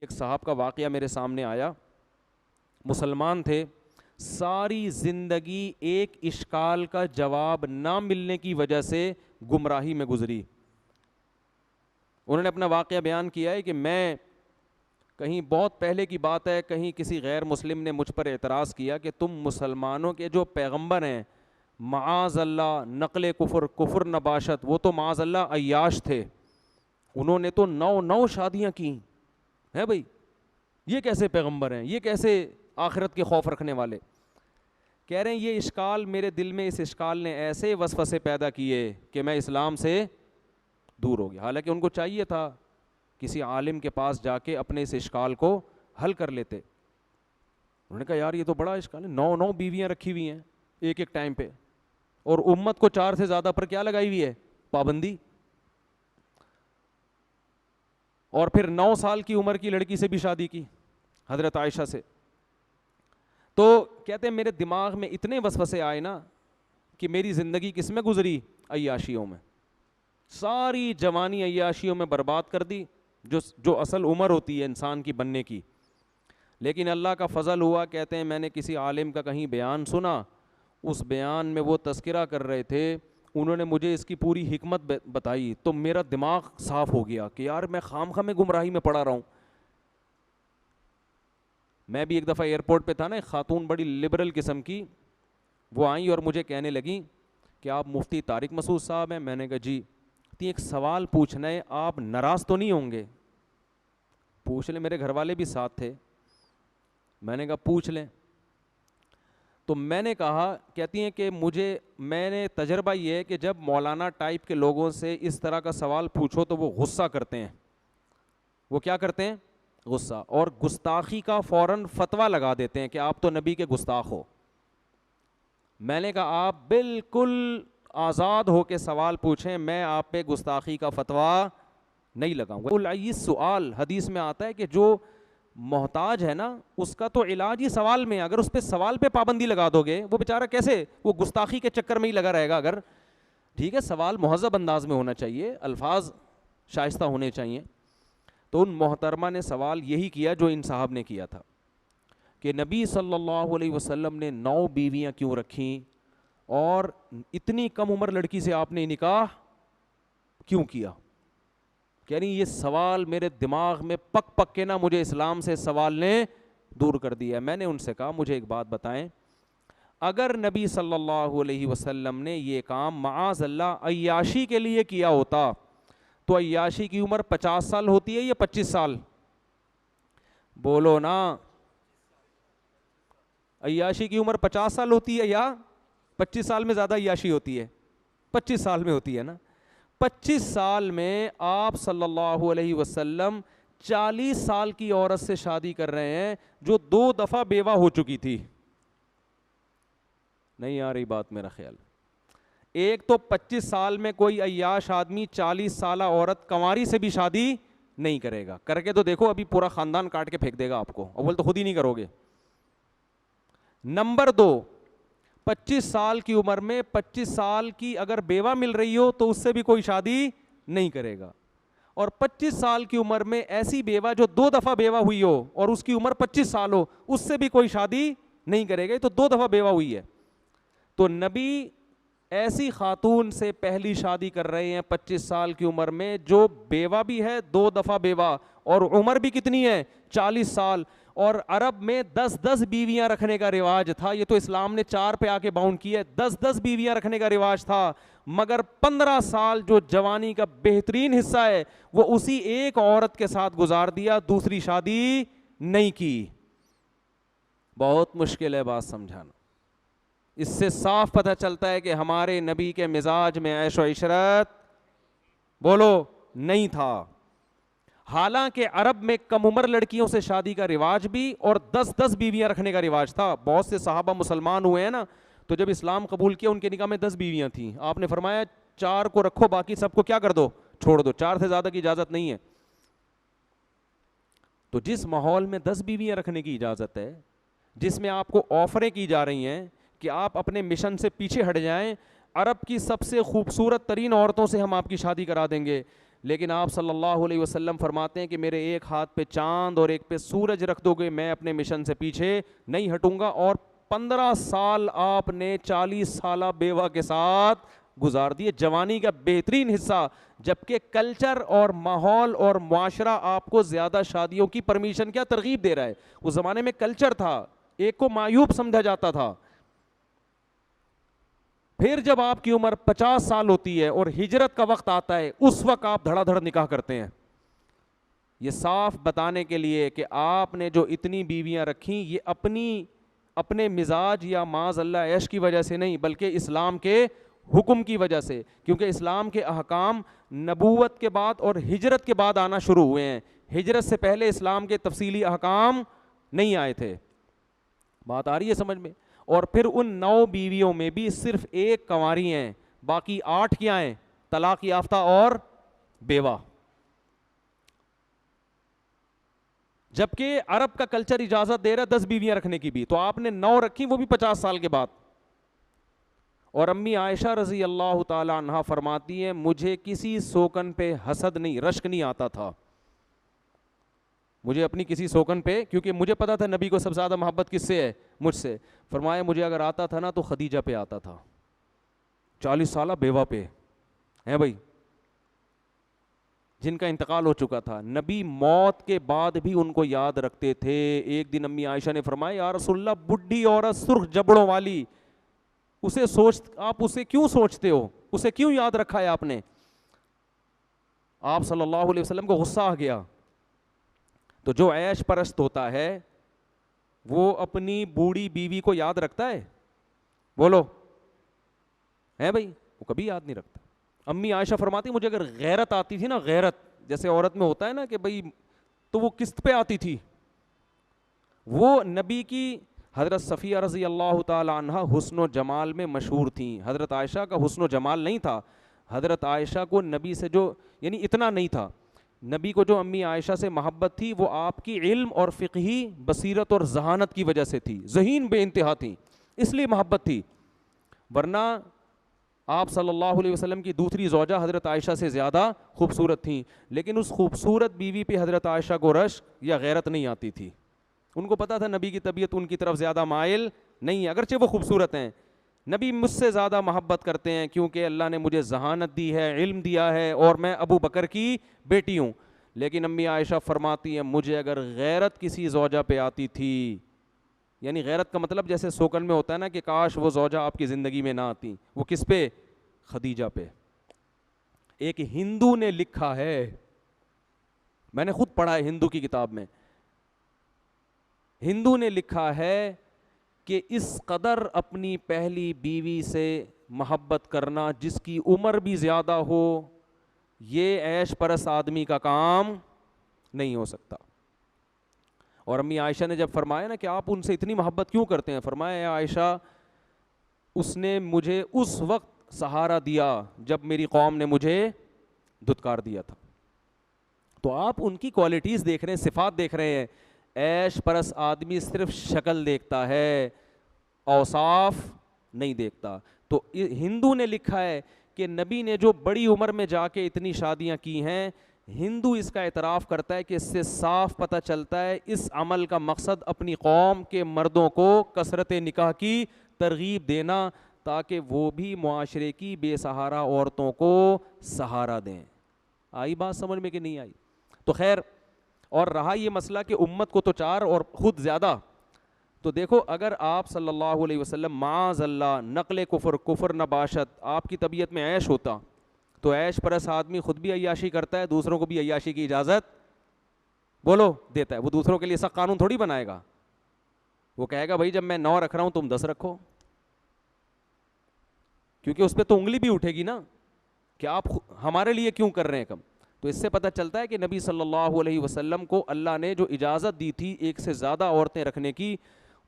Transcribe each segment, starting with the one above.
ایک صاحب کا واقعہ میرے سامنے آیا، مسلمان تھے، ساری زندگی ایک اشکال کا جواب نہ ملنے کی وجہ سے گمراہی میں گزری۔ انہوں نے اپنا واقعہ بیان کیا ہے کہ میں کہیں بہت پہلے کی بات ہے، کہیں کسی غیر مسلم نے مجھ پر اعتراض کیا کہ تم مسلمانوں کے جو پیغمبر ہیں معاذ اللہ نقل کفر نباشت، وہ تو معاذ اللہ عیاش تھے، انہوں نے تو 9 شادیاں کی ہیں بھائی، یہ کیسے پیغمبر ہیں، یہ کیسے آخرت کے خوف رکھنے والے؟ کہہ رہے ہیں یہ اشکال میرے دل میں، اس اشکال نے ایسے وسوسے پیدا کیے کہ میں اسلام سے دور ہو گیا۔ حالانکہ ان کو چاہیے تھا کسی عالم کے پاس جا کے اپنے اس اشکال کو حل کر لیتے۔ انہوں نے کہا یار یہ تو بڑا اشکال ہے، 9 بیویاں رکھی ہوئی ہیں ایک ٹائم پہ، اور امت کو 4 سے زیادہ پر کیا لگائی ہوئی ہے؟ پابندی۔ اور پھر 9 سال کی عمر کی لڑکی سے بھی شادی کی، حضرت عائشہ سے۔ تو کہتے ہیں میرے دماغ میں اتنے وسوسے آئے نا کہ میری زندگی کس میں گزری؟ عیاشیوں میں، ساری جوانی عیاشیوں میں برباد کر دی، جو اصل عمر ہوتی ہے انسان کی بننے کی۔ لیکن اللہ کا فضل ہوا، کہتے ہیں میں نے کسی عالم کا کہیں بیان سنا، اس بیان میں وہ تذکرہ کر رہے تھے، انہوں نے مجھے اس کی پوری حکمت بتائی، تو میرا دماغ صاف ہو گیا کہ یار میں خامخواہ میں گمراہی میں پڑا رہا ہوں۔ میں بھی ایک دفعہ ایئرپورٹ پہ تھا نا، ایک خاتون بڑی لبرل قسم کی، وہ آئیں اور مجھے کہنے لگیں کہ آپ مفتی طارق مسعود صاحب ہیں؟ میں نے کہا جی۔ ایک سوال پوچھنا ہے، آپ ناراض تو نہیں ہوں گے؟ پوچھ لیں، میرے گھر والے بھی ساتھ تھے۔ میں نے کہا پوچھ لیں۔ تو میں نے کہا، کہتی ہیں کہ میں نے تجربہ یہ ہے کہ جب مولانا ٹائپ کے لوگوں سے اس طرح کا سوال پوچھو تو وہ غصہ کرتے ہیں۔ وہ کیا کرتے ہیں؟ غصہ، اور گستاخی کا فوراً فتویٰ لگا دیتے ہیں کہ آپ تو نبی کے گستاخ ہو۔ میں نے کہا آپ بالکل آزاد ہو کے سوال پوچھیں، میں آپ پہ گستاخی کا فتویٰ نہیں لگاؤں گا۔ العیس سوال، حدیث میں آتا ہے کہ جو محتاج ہے نا اس کا تو علاج ہی سوال میں ہے، اگر اس پہ سوال پہ پابندی لگا دو گے وہ بیچارہ کیسے، وہ گستاخی کے چکر میں ہی لگا رہے گا۔ اگر ٹھیک ہے سوال مہذب انداز میں ہونا چاہیے، الفاظ شائستہ ہونے چاہیے۔ تو ان محترمہ نے سوال یہی کیا جو ان صاحب نے کیا تھا کہ نبی صلی اللہ علیہ وسلم نے 9 بیویاں کیوں رکھیں، اور اتنی کم عمر لڑکی سے آپ نے نکاح کیوں کیا؟ کہہ رہی یہ سوال میرے دماغ میں پک پک کے نا مجھے اسلام سے سوال نے دور کر دیا۔ میں نے ان سے کہا مجھے ایک بات بتائیں، اگر نبی صلی اللہ علیہ وسلم نے یہ کام معاذ اللہ عیاشی کے لیے کیا ہوتا تو عیاشی کی عمر 50 سال ہوتی ہے یا 25 سال؟ بولو نا، عیاشی کی عمر 50 سال ہوتی ہے یا 25 سال میں زیادہ عیاشی ہوتی ہے؟ 25 سال میں ہوتی ہے نا۔ 25 سال میں آپ صلی اللہ علیہ وسلم 40 سال کی عورت سے شادی کر رہے ہیں جو 2 دفعہ بیوہ ہو چکی تھی۔ نہیں آ رہی بات میرا خیال؟ ایک تو 25 سال میں کوئی عیاش آدمی 40 سالہ عورت کنواری سے بھی شادی نہیں کرے گا، کر کے تو دیکھو ابھی پورا خاندان کاٹ کے پھینک دے گا آپ کو، اول تو خود ہی نہیں کرو گے۔ نمبر 2، 25 سال کی عمر میں 25 سال کی اگر بیوہ مل رہی ہو تو اس سے بھی کوئی شادی نہیں کرے گا، اور 25 سال کی عمر میں ایسی بیوہ جو 2 دفعہ بیوہ ہوئی ہو اور اس کی عمر 25 سال ہو اس سے بھی کوئی شادی نہیں کرے گا، تو 2 دفعہ بیوہ ہوئی ہے۔ تو نبی ایسی خاتون سے پہلی شادی کر رہے ہیں 25 سال کی عمر میں جو بیوہ بھی ہے 2 دفعہ بیوہ، اور عمر بھی کتنی ہے؟ 40 سال۔ اور عرب میں 10 بیویاں رکھنے کا رواج تھا، یہ تو اسلام نے 4 پہ آ کے باؤنڈ کیا ہے۔ 10 بیویاں رکھنے کا رواج تھا، مگر 15 سال جو جوانی کا بہترین حصہ ہے وہ اسی ایک عورت کے ساتھ گزار دیا، دوسری شادی نہیں کی۔ بہت مشکل ہے بات سمجھانا۔ اس سے صاف پتہ چلتا ہے کہ ہمارے نبی کے مزاج میں عیش و عشرت بولو نہیں تھا۔ حالانکہ عرب میں کم عمر لڑکیوں سے شادی کا رواج بھی اور 10 بیویاں رکھنے کا رواج تھا۔ بہت سے صحابہ مسلمان ہوئے ہیں نا، تو جب اسلام قبول کیا ان کے نکاح میں 10 بیویاں تھیں، آپ نے فرمایا 4 کو رکھو باقی سب کو کیا کر دو؟ چھوڑ دو، 4 سے زیادہ کی اجازت نہیں ہے۔ تو جس ماحول میں 10 بیویاں رکھنے کی اجازت ہے، جس میں آپ کو آفریں کی جا رہی ہیں کہ آپ اپنے مشن سے پیچھے ہٹ جائیں، عرب کی سب سے خوبصورت ترین عورتوں سے ہم آپ کی شادی کرا دیں گے، لیکن آپ صلی اللہ علیہ وسلم فرماتے ہیں کہ میرے ایک ہاتھ پہ چاند اور ایک پہ سورج رکھ دو گے میں اپنے مشن سے پیچھے نہیں ہٹوں گا. اور 15 سال آپ نے 40 سالہ بیوہ کے ساتھ گزار دیے, جوانی کا بہترین حصہ, جبکہ کلچر اور ماحول اور معاشرہ آپ کو زیادہ شادیوں کی پرمیشن کیا ترغیب دے رہا ہے. اس زمانے میں کلچر تھا, ایک کو معیوب سمجھا جاتا تھا. پھر جب آپ کی عمر 50 سال ہوتی ہے اور ہجرت کا وقت آتا ہے, اس وقت آپ دھڑا دھڑ نکاح کرتے ہیں. یہ صاف بتانے کے لیے کہ آپ نے جو اتنی بیویاں رکھیں یہ اپنے مزاج یا معاذ اللہ عیش کی وجہ سے نہیں, بلکہ اسلام کے حکم کی وجہ سے, کیونکہ اسلام کے احکام نبوت کے بعد اور ہجرت کے بعد آنا شروع ہوئے ہیں. ہجرت سے پہلے اسلام کے تفصیلی احکام نہیں آئے تھے. بات آ رہی ہے سمجھ میں؟ اور پھر ان 9 بیویوں میں بھی صرف ایک کنواری ہیں, باقی 8 کیا ہیں؟ طلاق یافتہ اور بیوہ. جبکہ عرب کا کلچر اجازت دے رہا ہے 10 بیویاں رکھنے کی بھی, تو آپ نے 9 رکھی, وہ بھی 50 سال کے بعد. اور امی عائشہ رضی اللہ تعالی عنہا فرماتی ہیں مجھے کسی سوکن پہ حسد نہیں, رشک نہیں آتا تھا مجھے اپنی کسی سوکن پہ, کیونکہ مجھے پتا تھا نبی کو سب سے زیادہ محبت کس سے ہے؟ مجھ سے. فرمایا مجھے اگر آتا تھا نا تو خدیجہ پہ آتا تھا, 40 سالہ بیوہ پہ ہیں بھائی, جن کا انتقال ہو چکا تھا. نبی موت کے بعد بھی ان کو یاد رکھتے تھے. ایک دن امی عائشہ نے فرمایا یا رسول اللہ بڈھی عورت سرخ جبڑوں والی, آپ اسے کیوں سوچتے ہو, اسے کیوں یاد رکھا ہے آپ نے؟ آپ صلی اللہ علیہ وسلم کو غصہ آ گیا. تو جو عیش پرست ہوتا ہے وہ اپنی بوڑھی بیوی کو یاد رکھتا ہے؟ بولو ہے بھائی, وہ کبھی یاد نہیں رکھتا. امی عائشہ فرماتی مجھے اگر غیرت آتی تھی نا, غیرت جیسے عورت میں ہوتا ہے نا کہ بھائی, تو وہ قسط پہ آتی تھی. وہ نبی کی حضرت صفیہ رضی اللہ تعالی عنہ حسن و جمال میں مشہور تھیں. حضرت عائشہ کا حسن و جمال نہیں تھا. حضرت عائشہ کو نبی سے جو یعنی اتنا نہیں تھا, نبی کو جو امی عائشہ سے محبت تھی وہ آپ کی علم اور فقہی بصیرت اور ذہانت کی وجہ سے تھی. ذہین بے انتہا تھیں, اس لیے محبت تھی. ورنہ آپ صلی اللہ علیہ وسلم کی دوسری زوجہ حضرت عائشہ سے زیادہ خوبصورت تھیں, لیکن اس خوبصورت بیوی پہ حضرت عائشہ کو رشک یا غیرت نہیں آتی تھی. ان کو پتا تھا نبی کی طبیعت ان کی طرف زیادہ مائل نہیں ہے, اگرچہ وہ خوبصورت ہیں. نبی مجھ سے زیادہ محبت کرتے ہیں کیونکہ اللہ نے مجھے ذہانت دی ہے, علم دیا ہے, اور میں ابو بکر کی بیٹی ہوں. لیکن امی عائشہ فرماتی ہیں مجھے اگر غیرت کسی زوجہ پہ آتی تھی, یعنی غیرت کا مطلب جیسے سوکن میں ہوتا ہے نا کہ کاش وہ زوجہ آپ کی زندگی میں نہ آتی, وہ کس پہ؟ خدیجہ پہ. ایک ہندو نے لکھا ہے, میں نے خود پڑھا ہے ہندو کی کتاب میں, ہندو نے لکھا ہے کہ اس قدر اپنی پہلی بیوی سے محبت کرنا جس کی عمر بھی زیادہ ہو, یہ عیش پرست آدمی کا کام نہیں ہو سکتا. اور امی عائشہ نے جب فرمایا نا کہ آپ ان سے اتنی محبت کیوں کرتے ہیں, فرمایا اے عائشہ اس نے مجھے اس وقت سہارا دیا جب میری قوم نے مجھے دھتکار دیا تھا. تو آپ ان کی کوالٹیز دیکھ رہے ہیں, صفات دیکھ رہے ہیں. عیش پرست آدمی صرف شکل دیکھتا ہے, اوصاف نہیں دیکھتا. تو ہندو نے لکھا ہے کہ نبی نے جو بڑی عمر میں جا کے اتنی شادیاں کی ہیں, ہندو اس کا اعتراف کرتا ہے کہ اس سے صاف پتہ چلتا ہے اس عمل کا مقصد اپنی قوم کے مردوں کو کثرت نکاح کی ترغیب دینا تاکہ وہ بھی معاشرے کی بے سہارا عورتوں کو سہارا دیں. آئی بات سمجھ میں کہ نہیں آئی؟ تو خیر, اور رہا یہ مسئلہ کہ امت کو تو 4 اور خود زیادہ, تو دیکھو اگر آپ صلی اللہ علیہ وسلم معاذ اللہ نقل کفر نباشت آپ کی طبیعت میں عیش ہوتا, تو عیش پرست آدمی خود بھی عیاشی کرتا ہے, دوسروں کو بھی عیاشی کی اجازت بولو دیتا ہے. وہ دوسروں کے لیے سخت قانون تھوڑی بنائے گا, وہ کہے گا بھائی جب میں 9 رکھ رہا ہوں تم 10 رکھو, کیونکہ اس پہ تو انگلی بھی اٹھے گی نا کہ آپ ہمارے لیے کیوں کر رہے ہیں کم. تو اس سے پتہ چلتا ہے کہ نبی صلی اللہ علیہ وسلم کو اللہ نے جو اجازت دی تھی ایک سے زیادہ عورتیں رکھنے کی,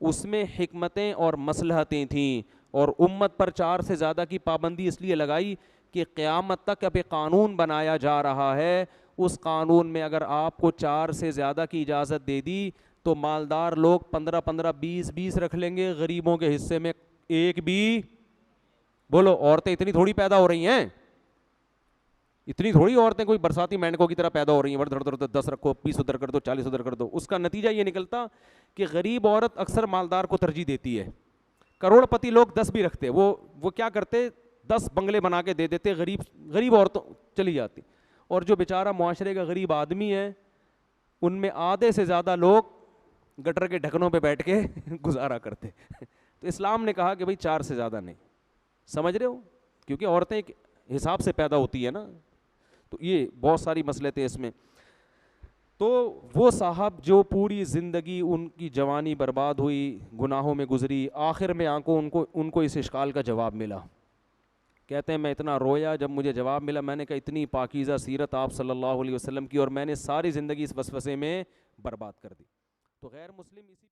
اس میں حکمتیں اور مصلحتیں تھیں, اور امت پر 4 سے زیادہ کی پابندی اس لیے لگائی کہ قیامت تک اب قانون بنایا جا رہا ہے, اس قانون میں اگر آپ کو 4 سے زیادہ کی اجازت دے دی تو مالدار لوگ 15 20 رکھ لیں گے, غریبوں کے حصے میں ایک بھی. بولو عورتیں اتنی تھوڑی پیدا ہو رہی ہیں, اتنی تھوڑی عورتیں کوئی برساتی مینڈکوں کی طرح پیدا ہو رہی ہیں، دھڑ دھڑ 10 رکھو، 20 ادھر کر دو، 40 ادھر کر دو. اس کا نتیجہ یہ نکلتا کہ غریب عورت اکثر مالدار کو ترجیح دیتی ہے. کروڑ پتی لوگ 10 بھی رکھتے، وہ کیا کرتے، 10 بنگلے بنا کے دے دیتے، غریب عورتوں چلی جاتی. اور جو بیچارہ معاشرے کا غریب آدمی ہے، ان میں آدھے سے زیادہ لوگ گٹر کے ڈھکنوں پہ بیٹھ کے گزارا کرتے. تو اسلام نے کہا کہ بھائی 4 سے زیادہ نہیں. سمجھ رہے ہو؟ کیونکہ عورتیں ایک حساب سے پیدا ہوتی ہے نا. تو یہ بہت ساری مسئلے تھے اس میں. تو وہ صاحب جو پوری زندگی ان کی جوانی برباد ہوئی، گناہوں میں گزری، آخر میں ان کو اس اشکال کا جواب ملا. کہتے ہیں میں اتنا رویا جب مجھے جواب ملا. میں نے کہا اتنی پاکیزہ سیرت آپ صلی اللہ علیہ وسلم کی، اور میں نے ساری زندگی اس وسوسے میں برباد کر دی. تو غیر مسلم اسی